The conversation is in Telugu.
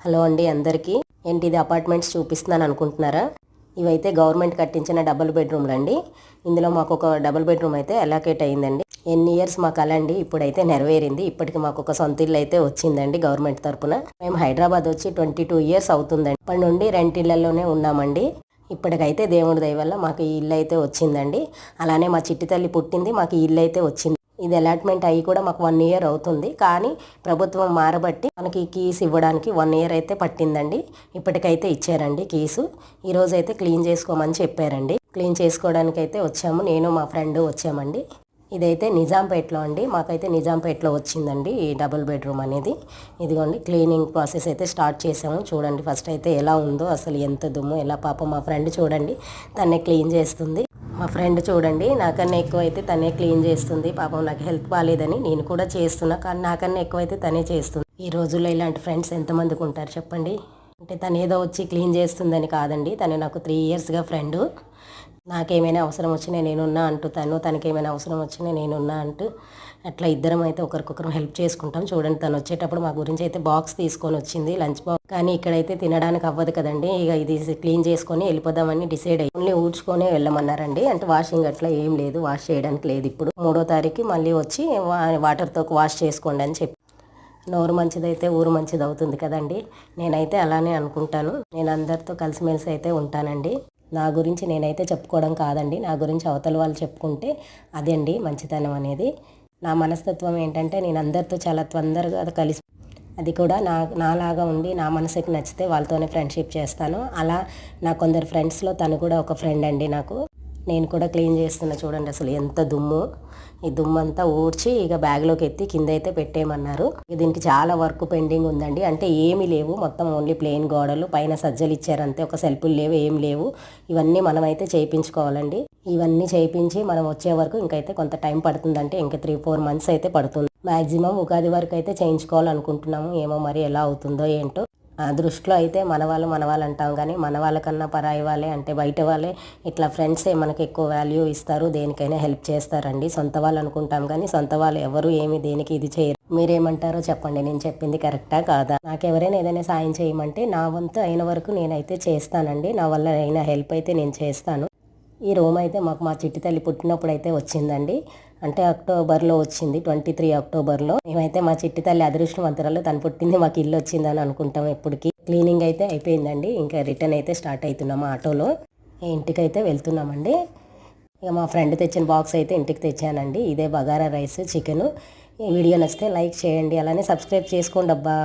హలో అండి అందరికీ. ఏంటి ఇది అపార్ట్మెంట్స్ చూపిస్తున్నాను అనుకుంటున్నారా? ఇవైతే గవర్నమెంట్ కట్టించిన డబుల్ బెడ్రూమ్లు అండి. ఇందులో మాకు ఒక డబుల్ బెడ్రూమ్ అయితే అలొకేట్ అయ్యిందండి. ఎన్ని ఇయర్స్ మాకు అలా అండి, ఇప్పుడైతే నెరవేరింది. ఇప్పటికి మాకు ఒక సొంత ఇల్లు అయితే వచ్చిందండి గవర్నమెంట్ తరపున. మేము హైదరాబాద్ వచ్చి 22 ఇయర్స్ అవుతుందండి. ఇప్పటి నుండి రెంట్ ఇళ్లలోనే ఉన్నామండి. ఇప్పటికైతే దేవుడి దయ వల్ల మాకు ఈ ఇల్లు అయితే వచ్చిందండి. అలానే మా చిట్టి తల్లి పుట్టింది, మాకు ఈ ఇల్లు అయితే వచ్చింది. ఇది అలాట్మెంట్ అయ్యి కూడా మాకు 1 ఇయర్ అవుతుంది. కానీ ప్రభుత్వం మారబట్టి మనకి కీస్ ఇవ్వడానికి 1 ఇయర్ అయితే పట్టిందండి. ఇప్పటికైతే ఇచ్చారండి కీసు. ఈరోజు అయితే క్లీన్ చేసుకోమని చెప్పారండి. క్లీన్ చేసుకోవడానికి అయితే వచ్చాము, నేను మా ఫ్రెండ్ వచ్చామండి. ఇదైతే నిజాంపేటలో అండి. మాకైతే నిజాంపేటలో వచ్చిందండి ఈ డబుల్ బెడ్రూమ్ అనేది. ఇదిగోండి క్లీనింగ్ ప్రాసెస్ అయితే స్టార్ట్ చేసాము. చూడండి ఫస్ట్ అయితే ఎలా ఉందో, అసలు ఎంత దుమ్ము, ఎలా పాపం మా ఫ్రెండ్ చూడండి తనే క్లీన్ చేస్తుంది. మా ఫ్రెండ్ చూడండి నాకన్నా ఎక్కువ అయితే తనే క్లీన్ చేస్తుంది. పాపం నాకు హెల్త్ బాగాలేదని నేను కూడా చేస్తున్నా, కానీ నాకన్నా ఎక్కువ అయితే తనే చేస్తుంది. ఈ రోజుల్లో ఇలాంటి ఫ్రెండ్స్ ఎంతమందికి ఉంటారు చెప్పండి. అంటే తను ఏదో వచ్చి క్లీన్ చేస్తుందని కాదండి, తను నాకు 3 ఇయర్స్గా ఫ్రెండు. నాకేమైనా అవసరం వచ్చినా నేనున్నా అంటూ తనకేమైనా అవసరం వచ్చినా నేనున్నా అంటూ అట్లా ఇద్దరం అయితే ఒకరికొకరు హెల్ప్ చేసుకుంటాం. చూడండి తను వచ్చేటప్పుడు మా గురించి అయితే బాక్స్ తీసుకొని వచ్చింది, లంచ్ బాక్స్. కానీ ఇక్కడైతే తినడానికి అవ్వదు కదండి, ఇక ఇది క్లీన్ చేసుకొని వెళ్ళిపోదామని డిసైడ్ అయ్యి ఓన్లీ ఊడ్చుకొని వెళ్ళమన్నారండి. అంటే వాషింగ్ అట్లా ఏం లేదు, వాష్ చేయడానికి లేదు. ఇప్పుడు 3వ తారీఖు మళ్ళీ వచ్చి వాటర్తో వాష్ చేసుకోండి అని చెప్పి. నోరు మంచిదైతే ఊరు మంచిది అవుతుంది కదండి. నేనైతే అలానే అనుకుంటాను. నేను అందరితో కలిసిమెలిసి అయితే ఉంటానండి. నా గురించి నేనైతే చెప్పుకోవడం కాదండి, నా గురించి అవతల వాళ్ళు చెప్పుకుంటే అదే అండి మంచితనం అనేది. నా మనస్తత్వం ఏంటంటే నేను అందరితో చాలా తొందరగా కలిసి, అది కూడా నాలాగా ఉండి నా మనసుకి నచ్చితే వాళ్ళతోనే ఫ్రెండ్షిప్ చేస్తాను. అలా నా కొందరు ఫ్రెండ్స్లో తను కూడా ఒక ఫ్రెండ్ అండి నాకు. నేను కూడా క్లీన్ చేస్తున్నా చూడండి, అసలు ఎంత దుమ్ము. ఈ దుమ్ము అంతా ఊడ్చి ఇక బ్యాగ్లోకి ఎత్తి కింద అయితే పెట్టేయమన్నారు. దీనికి చాలా వర్క్ పెండింగ్ ఉందండి. అంటే ఏమీ లేవు, మొత్తం ఓన్లీ ప్లెయిన్ గోడలు, పైన సజ్జలు ఇచ్చారంతే, ఒక సెల్ఫులు లేవు, ఏం లేవు. ఇవన్నీ మనం అయితే చేయించుకోవాలండి. ఇవన్నీ చేయించి మనం వచ్చే వరకు ఇంకైతే కొంత టైం పడుతుందంటే ఇంకా 3-4 మంత్స్ అయితే పడుతుంది. మ్యాక్సిమం ఉగాది వరకు అయితే చేయించుకోవాలనుకుంటున్నాము. ఏమో మరి ఎలా అవుతుందో ఏంటో. ఆ దృష్టిలో అయితే మన వాళ్ళు అంటాం, కానీ మన వాళ్ళకన్నా పరాయి వాళ్ళే, అంటే బయట వాళ్ళే, ఇట్లా ఫ్రెండ్సే మనకి ఎక్కువ వాల్యూ ఇస్తారు, దేనికైనా హెల్ప్ చేస్తారండి. సొంత వాళ్ళు అనుకుంటాం కానీ సొంత వాళ్ళు ఎవరు ఏమి దేనికి ఇది చేయరు. మీరేమంటారో చెప్పండి, నేను చెప్పింది కరెక్టా కాదా? నాకెవరైనా ఏదైనా సాయం చేయమంటే నా వంతు అయిన వరకు నేనైతే చేస్తానండి. నా వల్ల అయిన హెల్ప్ అయితే నేను చేస్తాను. ఈ రూమ్ అయితే మాకు మా చిట్టి తల్లి పుట్టినప్పుడు అయితే వచ్చిందండి. అంటే అక్టోబర్లో వచ్చింది, 23 అక్టోబర్లో. మేమైతే మా చిట్టి తల్లి అదృష్టవంతురాలు, తను పుట్టింది మాకు ఇల్లు వచ్చిందని అనుకుంటాం ఎప్పటికీ. క్లీనింగ్ అయితే అయిపోయిందండి, ఇంకా రిటర్న్ అయితే స్టార్ట్ అవుతున్నాము ఆటోలో. ఇంటికైతే వెళ్తున్నామండి. ఇక మా ఫ్రెండ్ తెచ్చిన బాక్స్ అయితే ఇంటికి తెచ్చానండి. ఇదే బగారా రైస్, చికెను. ఈ వీడియో నచ్చితే లైక్ చేయండి, అలానే సబ్స్క్రైబ్ చేసుకోండి అబ్బా.